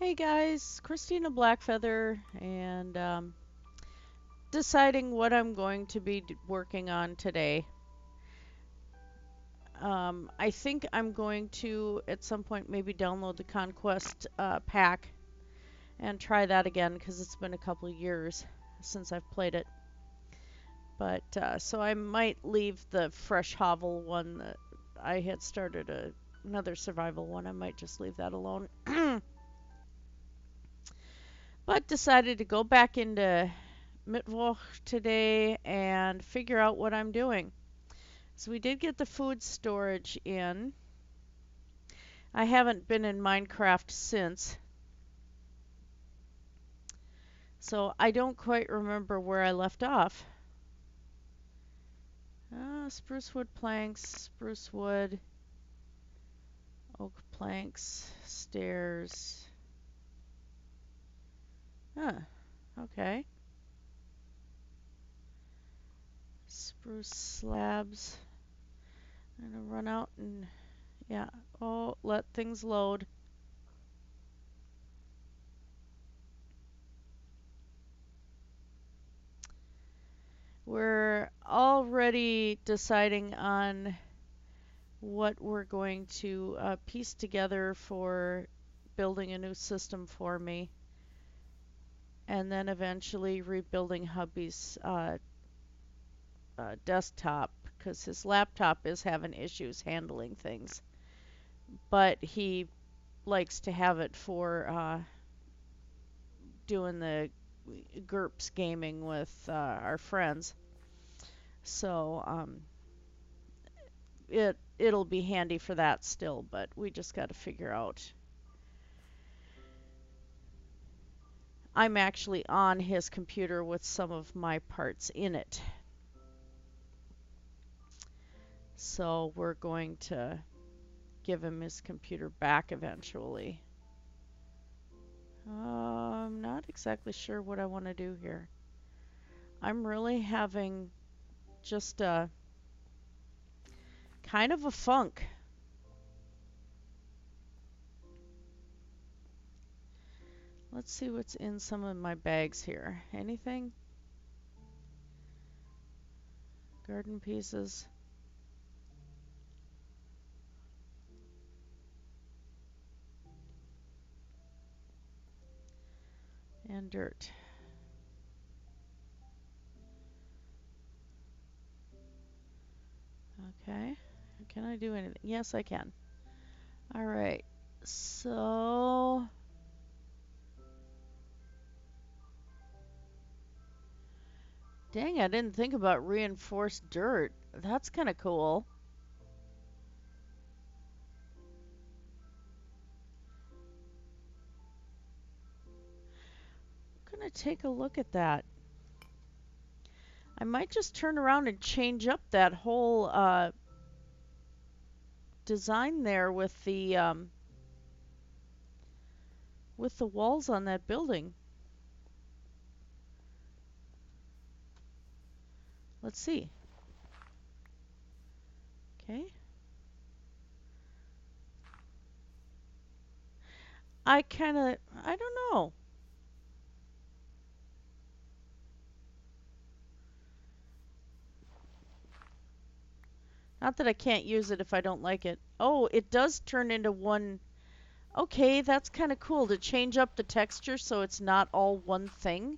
Hey guys, Christina Blackfeather, and deciding what I'm going to be working on today. I think I'm going to, at some point, maybe download the Conquest pack and try that again because it's been a couple years since I've played it. But so I might leave the Fresh Hovel one that I had started another survival one. I might just leave that alone. But decided to go back into Mittwoch today and figure out what I'm doing. So we did get the food storage in. I haven't been in Minecraft since, so I don't quite remember where I left off. Spruce wood planks, spruce wood, oak planks, stairs. Huh, okay. Spruce slabs. I'm gonna run out and, yeah. Oh, let things load. We're already deciding on what we're going to piece together for building a new system for me, and then eventually rebuilding hubby's desktop because his laptop is having issues handling things, but he likes to have it for doing the GURPS gaming with our friends. So it'll be handy for that still, but we just got to figure out. I'm actually on his computer with some of my parts in it. So we're going to give him his computer back eventually. I'm not exactly sure what I want to do here. I'm really having just a kind of a funk. Let's see what's in some of my bags here. Anything? Garden pieces. And dirt. Okay. Can I do anything? Yes, I can. All right. So dang, I didn't think about reinforced dirt. That's kind of cool. I'm gonna take a look at that. I might just turn around and change up that whole design there with the walls on that building. Let's see. Okay. I don't know. Not that I can't use it if I don't like it. Oh, it does turn into one. Okay, that's kind of cool to change up the texture so it's not all one thing.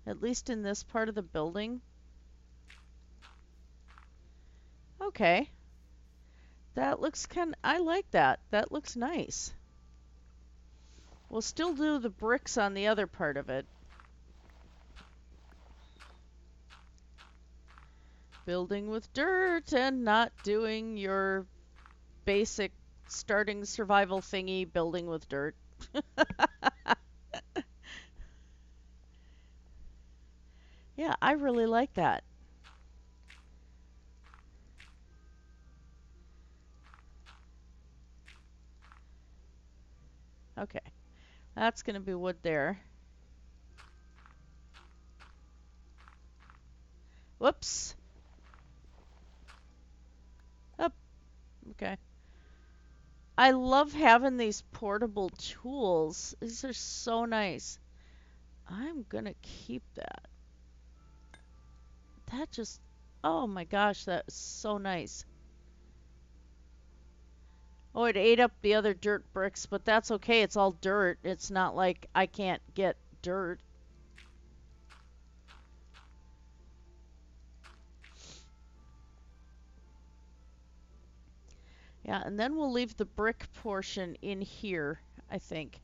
At least in this part of the building. Okay. That looks I like that. That looks nice. We'll still do the bricks on the other part of it. Building with dirt and not doing your basic starting survival thingy building with dirt. Yeah, I really like that. Okay, that's going to be wood there. Whoops. Up. Okay. I love having these portable tools. These are so nice. I'm gonna keep that. That just, oh my gosh, that is so nice. Oh, it ate up the other dirt bricks, but that's okay. It's all dirt. It's not like I can't get dirt. Yeah, and then we'll leave the brick portion in here, I think.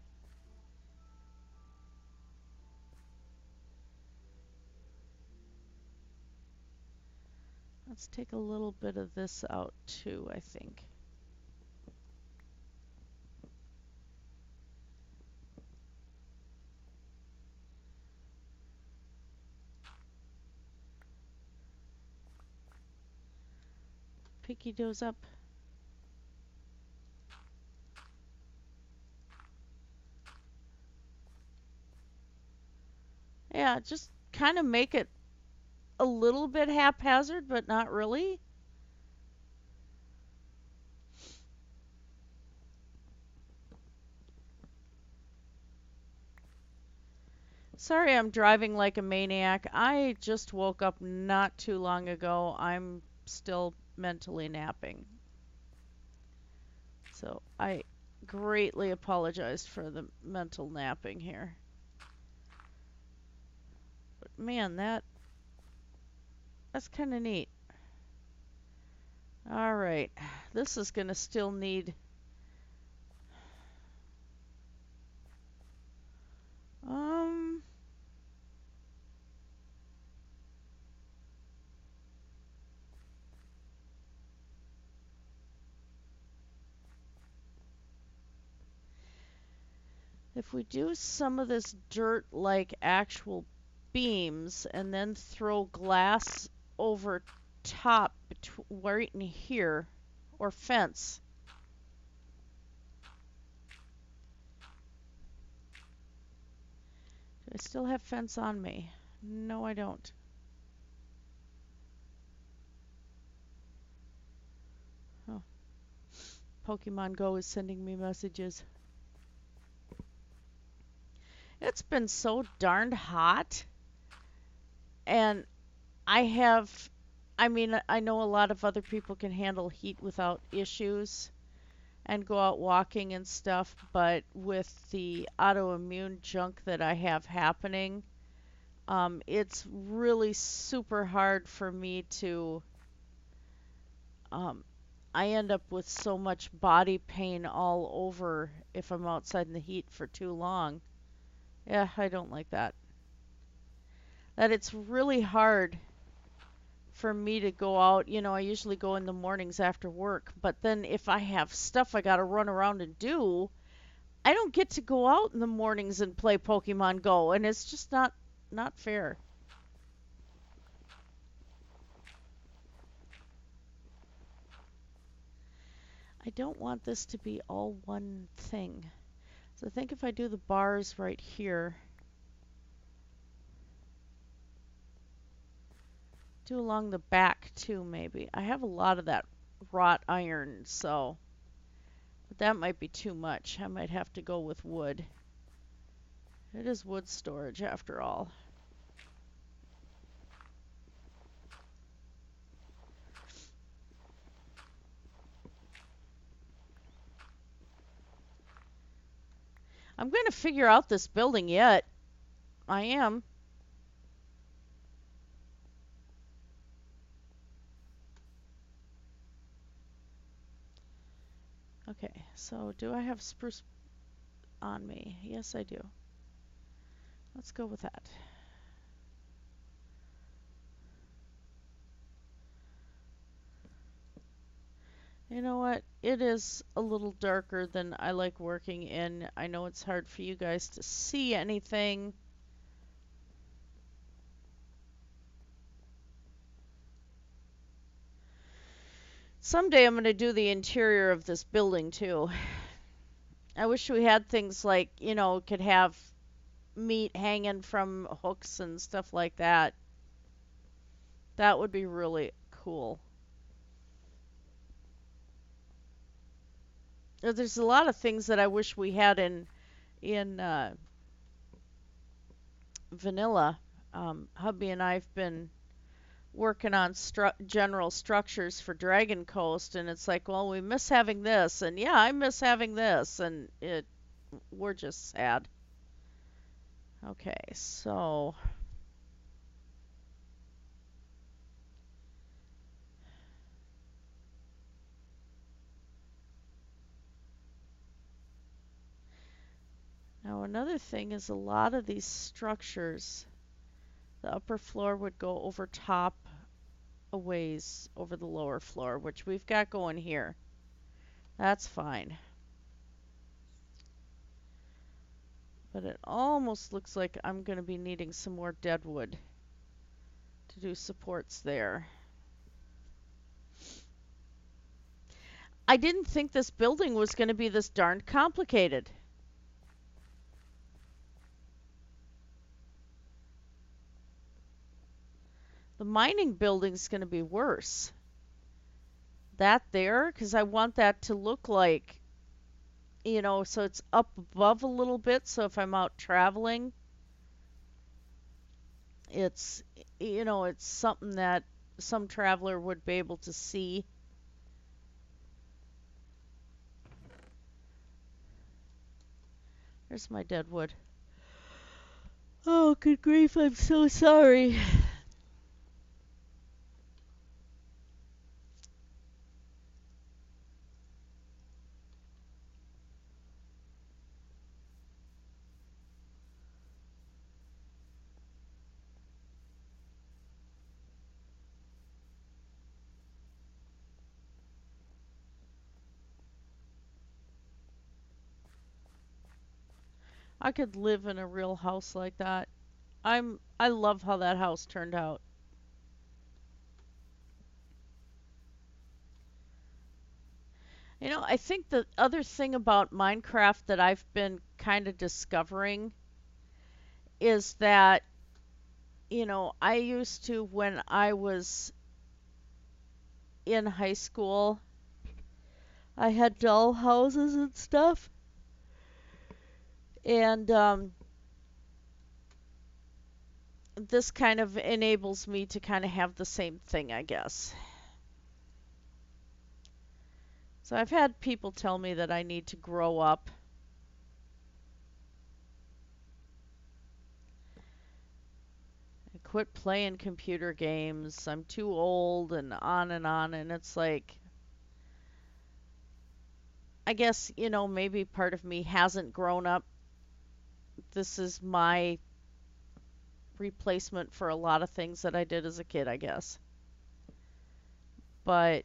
Let's take a little bit of this out too, I think. Pinky does up. Yeah, just kind of make it a little bit haphazard, but not really. Sorry, I'm driving like a maniac. I just woke up not too long ago. I'm still mentally napping. So I greatly apologize for the mental napping here. But man, that's kind of neat. All right, this is gonna still need. Um, if we do some of this dirt like actual beams and then throw glass over top right in here, or fence. Do I still have fence on me? No, I don't. Oh, Pokemon Go is sending me messages. It's been so darned hot, and I mean, I know a lot of other people can handle heat without issues and go out walking and stuff, but with the autoimmune junk that I have happening, it's really super hard for me to, um, I end up with so much body pain all over if I'm outside in the heat for too long. Yeah, I don't like that. That it's really hard for me to go out. I usually go in the mornings after work, but then if I have stuff I got to run around and do, I don't get to go out in the mornings and play Pokemon Go, and it's just not fair. I don't want this to be all one thing. So I think if I do the bars right here, do along the back too maybe. I have a lot of that wrought iron, so but that might be too much. I might have to go with wood. It is wood storage after all. I'm going to figure out this building yet. I am. Okay, so do I have spruce on me? Yes, I do. Let's go with that. You know what? It is a little darker than I like working in. I know it's hard for you guys to see anything. Someday I'm going to do the interior of this building too. I wish we had things like, could have meat hanging from hooks and stuff like that. That would be really cool. there's a lot of things that I wish we had in vanilla. Hubby and I've been working on general structures for Dragon Coast, and it's like, well, we miss having this, and yeah, I miss having this, and we're just sad. Okay, so now another thing is a lot of these structures, the upper floor would go over top a ways over the lower floor, which we've got going here. That's fine. But it almost looks like I'm going to be needing some more dead wood to do supports there. I didn't think this building was going to be this darned complicated. The mining building's going to be worse. That there, because I want that to look like, so it's up above a little bit, so if I'm out traveling, it's, it's something that some traveler would be able to see. There's my dead wood. Oh, good grief, I'm so sorry. I could live in a real house like that. I love how that house turned out. I think the other thing about Minecraft that I've been kind of discovering is that, I used to, when I was in high school, I had doll houses and stuff. And this kind of enables me to kind of have the same thing, I guess. So I've had people tell me that I need to grow up. I quit playing computer games. I'm too old and on and on. And it's like, I guess, maybe part of me hasn't grown up. This is my replacement for a lot of things that I did as a kid, I guess. But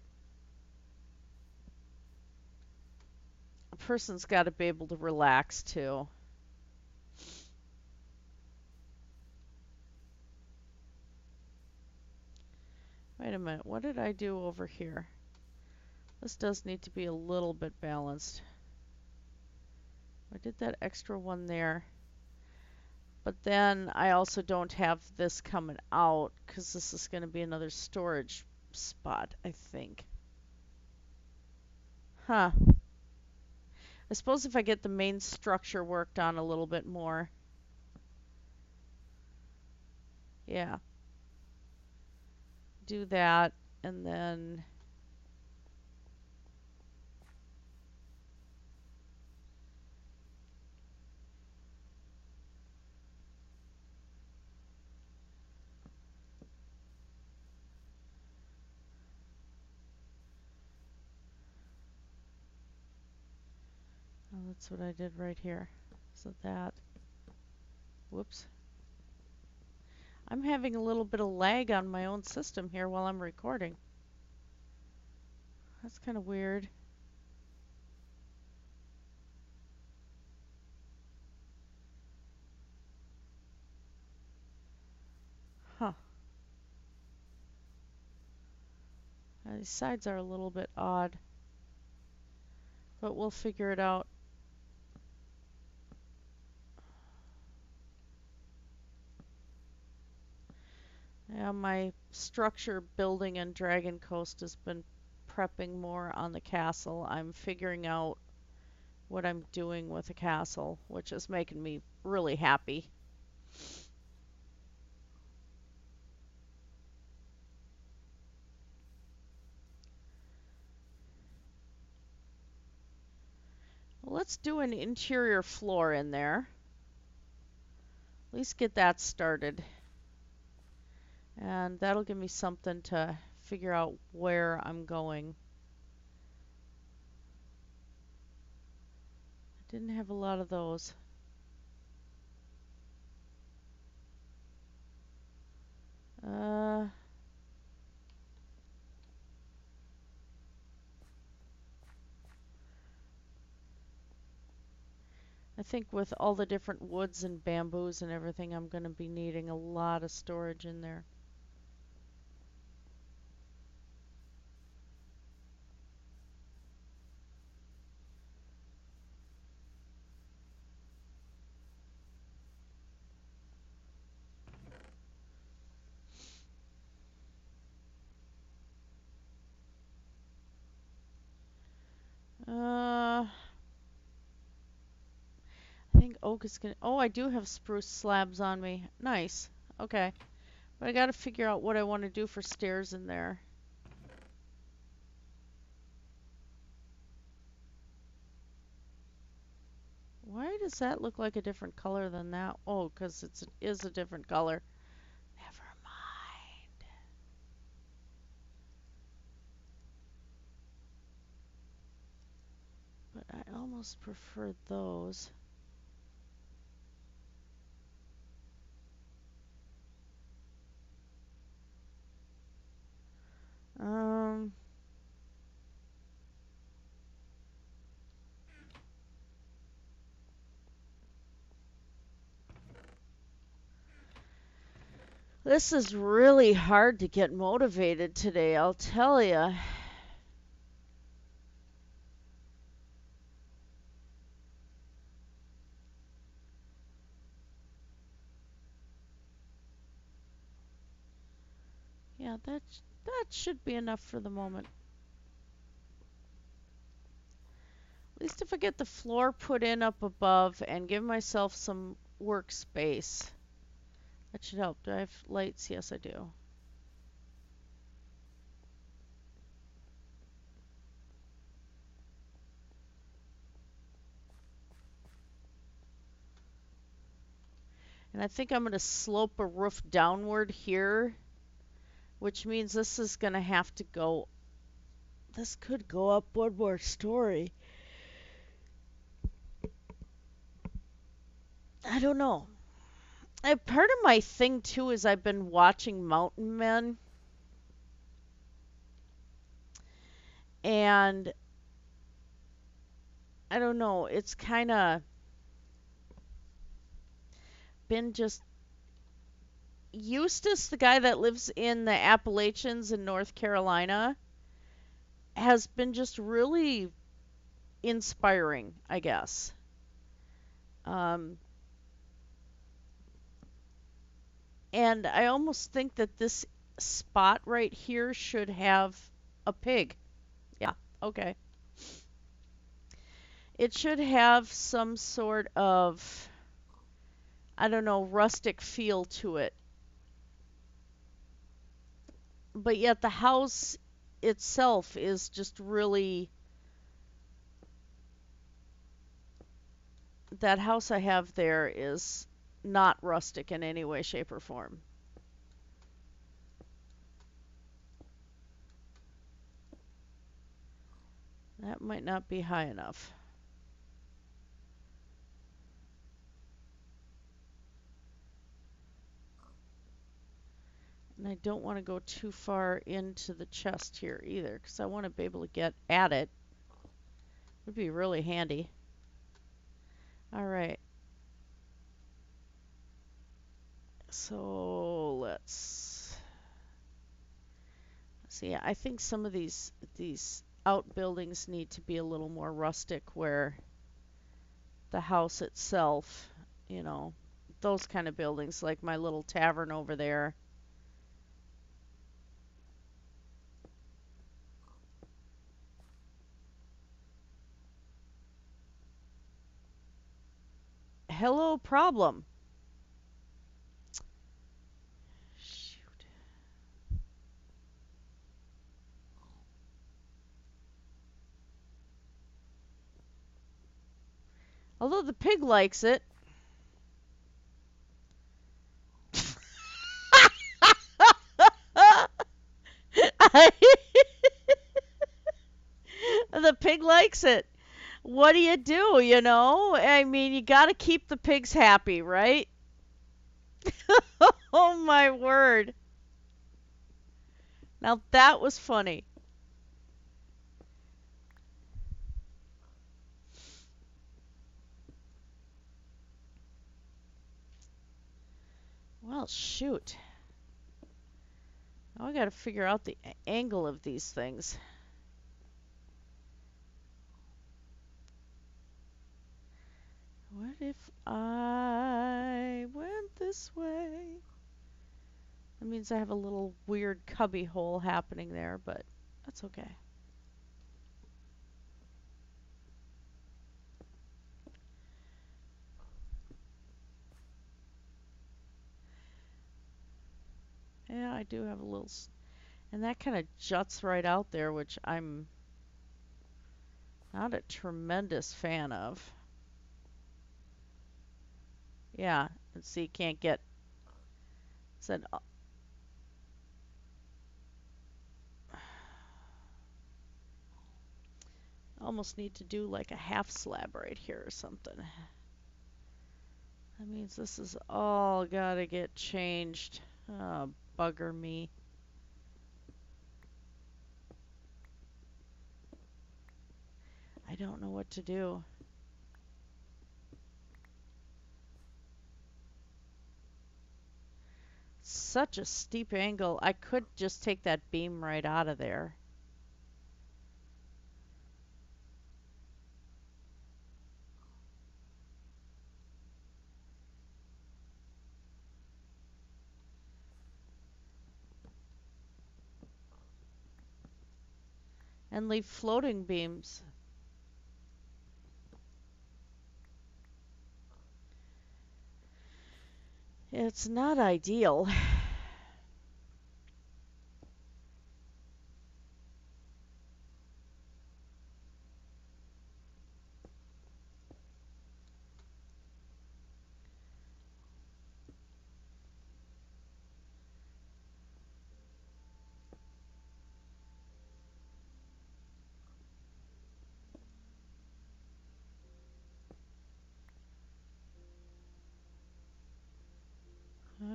a person's got to be able to relax too. Wait a minute, what did I do over here? This does need to be a little bit balanced. I did that extra one there. But then I also don't have this coming out because this is going to be another storage spot, I think. Huh. I suppose if I get the main structure worked on a little bit more. Yeah. Do that, and then oh, that's what I did right here. So that. Whoops. I'm having a little bit of lag on my own system here while I'm recording. That's kind of weird. Huh. These sides are a little bit odd. But we'll figure it out. Yeah, my structure building in Dragon Coast has been prepping more on the castle. I'm figuring out what I'm doing with the castle, which is making me really happy. Well, let's do an interior floor in there. At least get that started. And that'll give me something to figure out where I'm going. I didn't have a lot of those. Uh, I think with all the different woods and bamboos and everything, I'm going to be needing a lot of storage in there. I think oak is gonna. Oh, I do have spruce slabs on me. Nice. Okay. But I gotta figure out what I want to do for stairs in there. Why does that look like a different color than that? Oh, because it is a different color. Never mind. But I almost prefer those. Um, this is really hard to get motivated today, I'll tell you. Yeah, that should be enough for the moment. At least if I get the floor put in up above and give myself some workspace, that should help. Do I have lights? Yes, I do. And I think I'm going to slope a roof downward here, which means this is going to have to go. This could go up one more story. I don't know. Part of my thing too is I've been watching Mountain Men, and I don't know. It's kind of been just Eustace, the guy that lives in the Appalachians in North Carolina, has been just really inspiring, I guess. Um, and I almost think that this spot right here should have a pig. Yeah, okay. It should have some sort of, I don't know, rustic feel to it. But yet the house itself is just really, that house I have there is not rustic in any way, shape, or form. That might not be high enough. And I don't want to go too far into the chest here either, because I want to be able to get at it. Would be really handy. All right. So let's see. I think some of these outbuildings need to be a little more rustic, where the house itself, you know, those kind of buildings, like my little tavern over there. hello problem. Shoot. Although the pig likes it. The pig likes it. What do? I mean, you got to keep the pigs happy, right? Oh my word. Now that was funny. Well, shoot. Now I got to figure out the angle of these things. What if I went this way? That means I have a little weird cubby hole happening there, but that's okay. Yeah, I do have a little, and that kind of juts right out there, which I'm not a tremendous fan of. Yeah, and see, can't get, said, almost need to do like a half slab right here or something. That means this is all gotta get changed. Oh, bugger me. I don't know what to do. Such a steep angle. I could just take that beam right out of there. And leave floating beams. It's not ideal.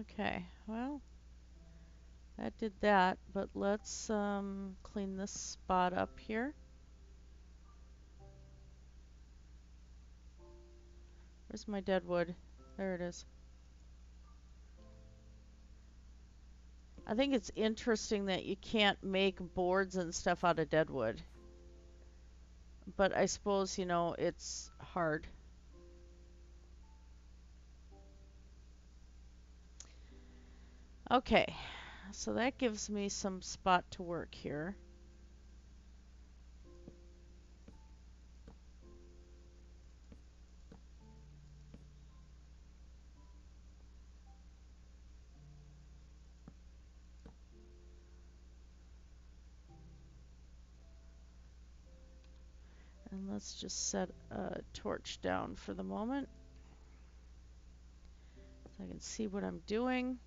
Okay, well, that did that, but let's clean this spot up here. Where's my dead wood? There it is. I think it's interesting that you can't make boards and stuff out of dead wood. But I suppose, it's hard. Okay, so that gives me some spot to work here. And let's just set a torch down for the moment so I can see what I'm doing.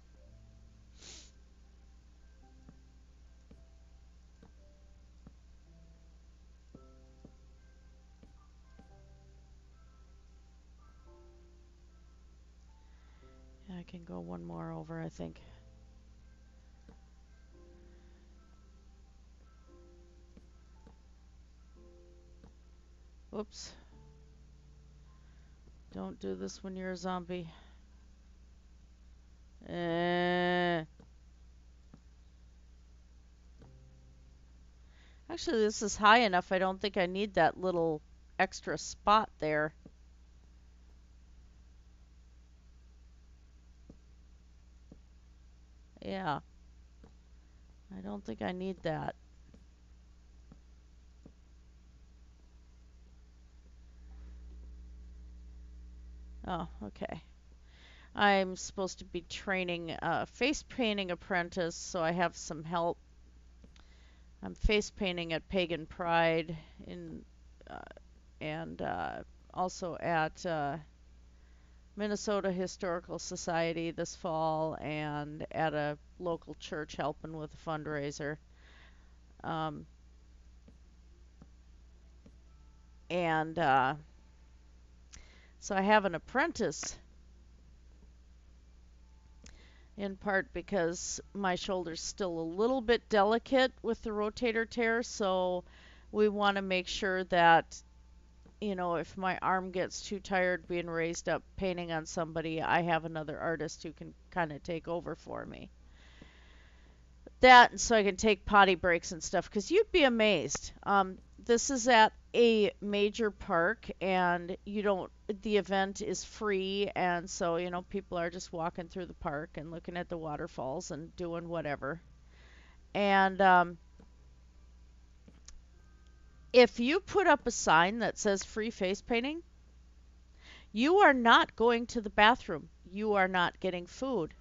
I can go one more over, I think. Whoops. Don't do this when you're a zombie. Actually, this is high enough. I don't think I need that little extra spot there. Yeah. I don't think I need that. Oh, okay. I'm supposed to be training a face painting apprentice, so I have some help. I'm face painting at Pagan Pride in uh, and also at Minnesota Historical Society this fall and at a local church helping with a fundraiser. Um, and So I have an apprentice in part because my shoulder's still a little bit delicate with the rotator tear, so we want to make sure that, if my arm gets too tired being raised up painting on somebody, I have another artist who can kind of take over for me. That, and so I can take potty breaks and stuff, because you'd be amazed. This is at a major park, and the event is free, and so, people are just walking through the park and looking at the waterfalls and doing whatever. And if you put up a sign that says free face painting, you are not going to the bathroom. You are not getting food.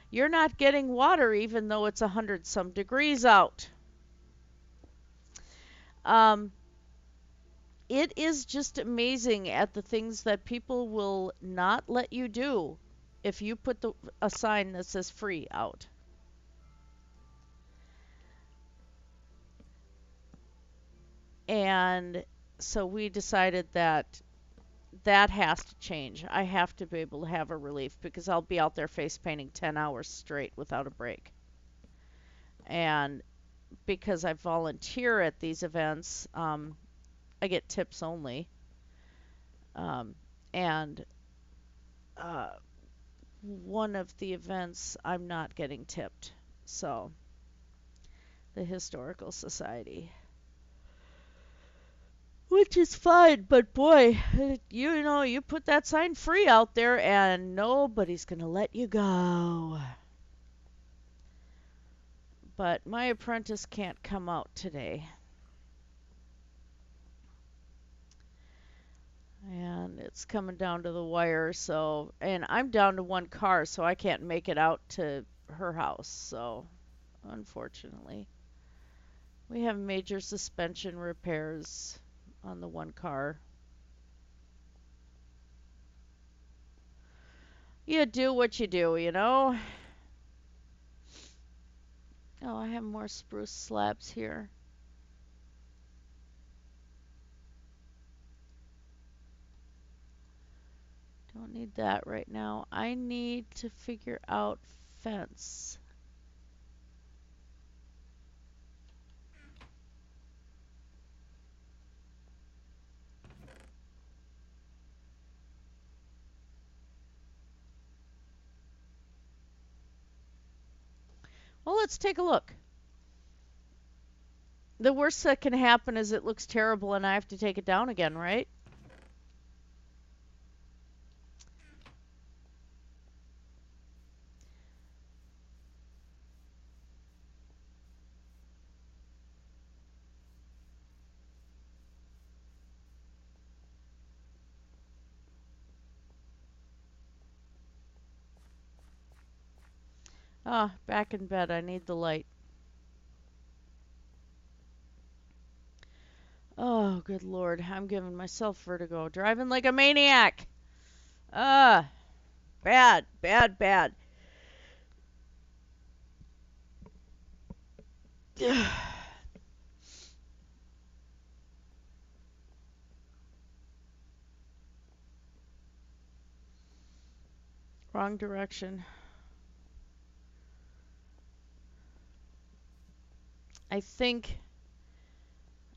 You're not getting water, even though it's 100 some degrees out. Um, it is just amazing at the things that people will not let you do if you put a sign that says free out. And so we decided that that has to change. I have to be able to have a relief because I'll be out there face painting 10 hours straight without a break. And because I volunteer at these events, I get tips only. Um, and uh, One of the events, I'm not getting tipped. So, the Historical Society. Which is fine, but boy, you put that sign free out there and nobody's going to let you go. But my apprentice can't come out today. And it's coming down to the wire, and I'm down to one car, so I can't make it out to her house, so unfortunately. We have major suspension repairs on the one car. You do what you do, you know? Oh, I have more spruce slabs here. Don't need that right now. I need to figure out fence. Well, let's take a look. The worst that can happen is it looks terrible and I have to take it down again, right? Ah, back in bed. I need the light. Oh, good Lord. I'm giving myself vertigo. Driving like a maniac. Ah, bad, bad, bad. Wrong direction. I think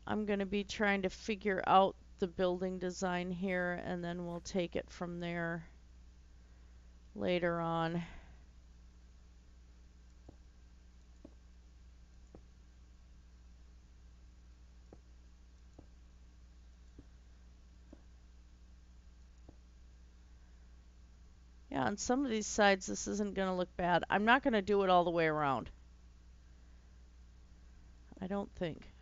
I'm going to be trying to figure out the building design here, and then we'll take it from there later on. Yeah, on some of these sides, this isn't going to look bad. I'm not going to do it all the way around. I don't think.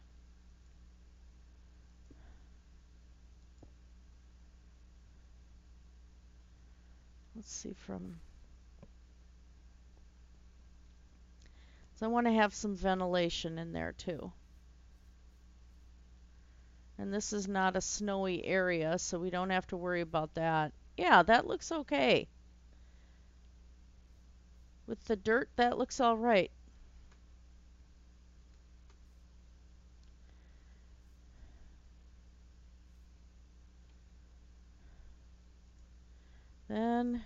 let's see from, so I want to have some ventilation in there too. And this is not a snowy area, so we don't have to worry about that. Yeah, that looks okay. With the dirt, that looks all right. Then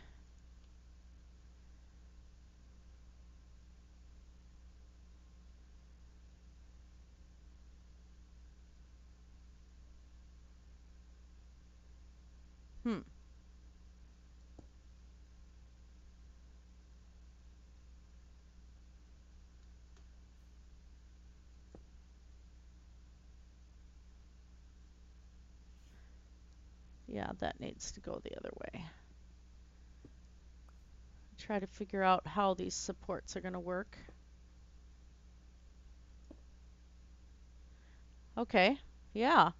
hmm. Yeah, that needs to go the other way. Try to figure out how these supports are going to work. Okay, yeah.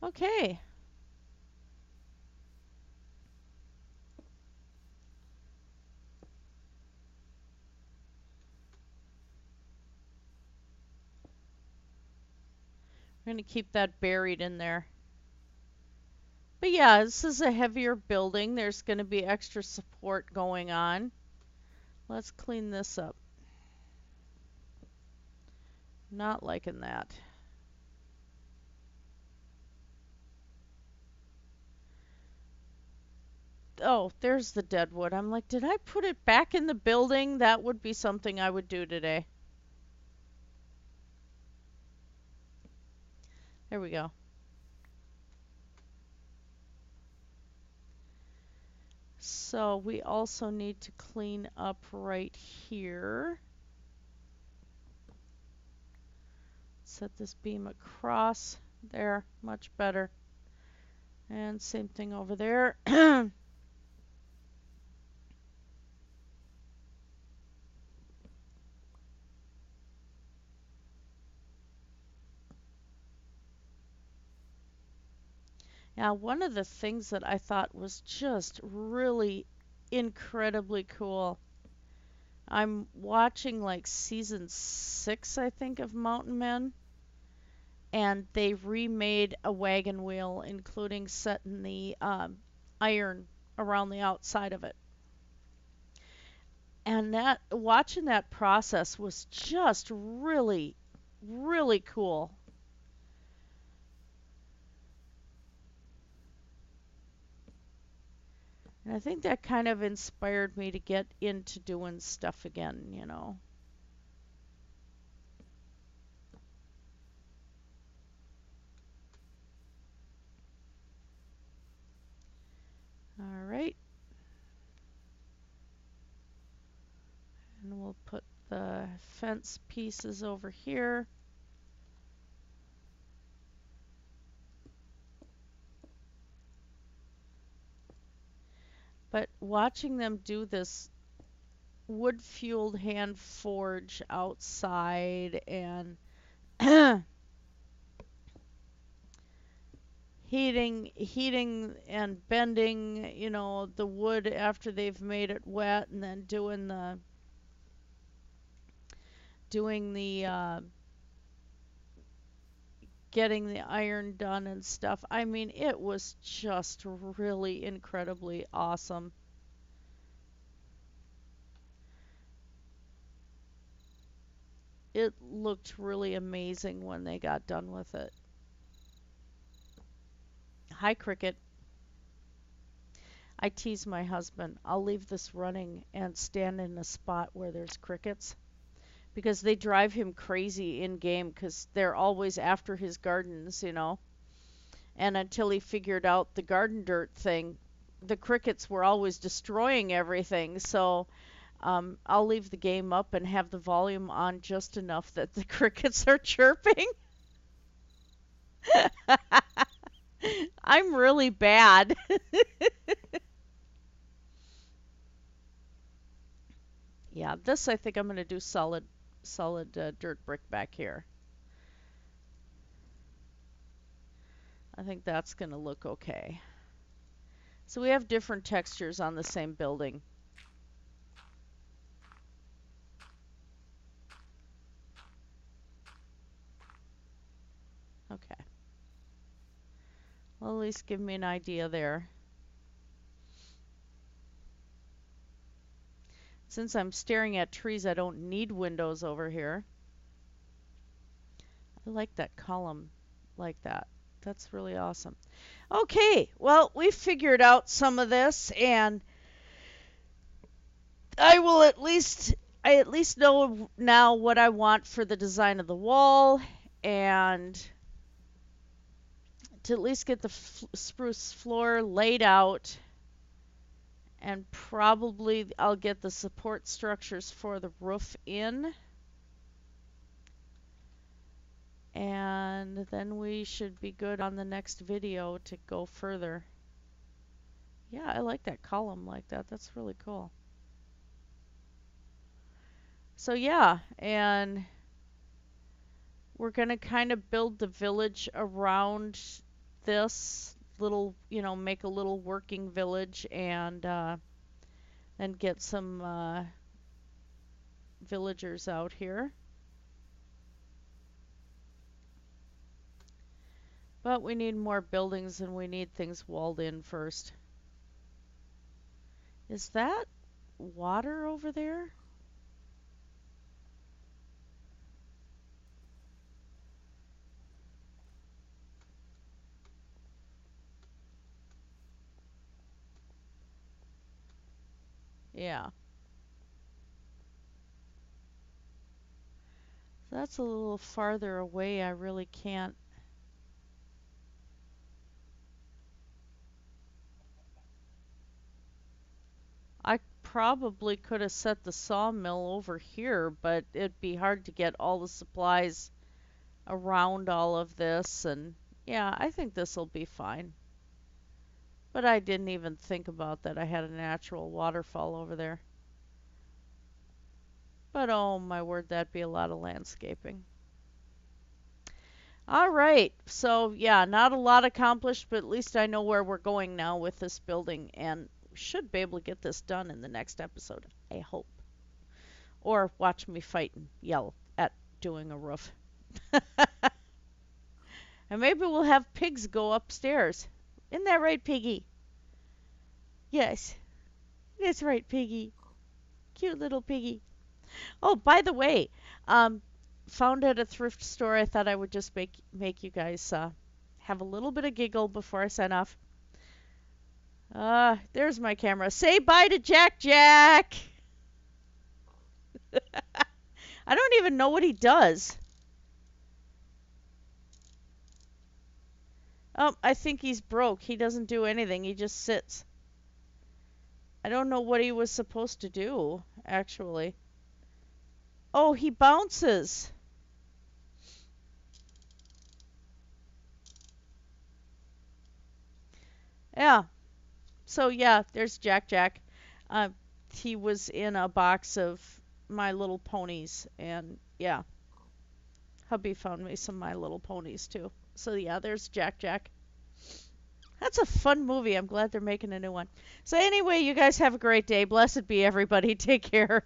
Okay. We're going to keep that buried in there. But yeah, this is a heavier building. There's going to be extra support going on. Let's clean this up. Not liking that. Oh, there's the dead wood. I'm like, did I put it back in the building? That would be something I would do today. There we go. So we also need to clean up right here. Set this beam across there, much better. And same thing over there. Now, one of the things that I thought was just really incredibly cool, I'm watching like season 6, I think, of Mountain Men, and they remade a wagon wheel, including setting the iron around the outside of it. And that watching that process was just really, really cool. And I think that kind of inspired me to get into doing stuff again, you know. All right. And we'll put the fence pieces over here. But watching them do this wood-fueled hand forge outside and heating and bending, you know, the wood after they've made it wet, and then doing the getting the iron done and stuff. I mean, it was just really incredibly awesome. It looked really amazing when they got done with it. Hi, Cricket. I tease my husband. I'll leave this running and stand in a spot where there's crickets because they drive him crazy in game because they're always after his gardens, you know. And until he figured out the garden dirt thing, the crickets were always destroying everything. So I'll leave the game up and have the volume on just enough that the crickets are chirping. I'm really bad. Yeah, this I think I'm going to do solid dirt brick back here. I think that's going to look okay. So we have different textures on the same building. Okay. Well, at least give me an idea there. Since I'm staring at trees, I don't need windows over here. I like that column like that. That's really awesome. Okay, well, we figured out some of this, and I at least know now what I want for the design of the wall, and to at least get the spruce floor laid out, and probably I'll get the support structures for the roof in. And then we should be good on the next video to go further. Yeah, I like that column like that. That's really cool. So yeah, and we're going to kind of build the village around this little, make a little working village, and then get some villagers out here. But we need more buildings, and we need things walled in first. Is that water over there? Yeah. That's a little farther away. I really can't. I probably could have set the sawmill over here, but it'd be hard to get all the supplies around all of this. And yeah, I think this will be fine. But I didn't even think about that. I had a natural waterfall over there. But oh my word, that'd be a lot of landscaping. All right, so yeah, not a lot accomplished, but at least I know where we're going now with this building, and should be able to get this done in the next episode, I hope. Or watch me fight and yell at doing a roof. And maybe we'll have pigs go upstairs. Isn't that right, Piggy? Yes, that's right, Piggy. Cute little Piggy. Oh, by the way, found at a thrift store. I thought I would just make you guys have a little bit of giggle before I sign off. There's my camera. Say bye to Jack Jack. I don't even know what he does. Oh, I think he's broke. He doesn't do anything. He just sits. I don't know what he was supposed to do, actually. Oh, he bounces. Yeah. So yeah, there's Jack Jack. Uh, he was in a box of My Little Ponies, and yeah, hubby found me some My Little Ponies too. So yeah, there's Jack Jack. That's a fun movie. I'm glad they're making a new one. So anyway, you guys have a great day. Blessed be everybody. Take care.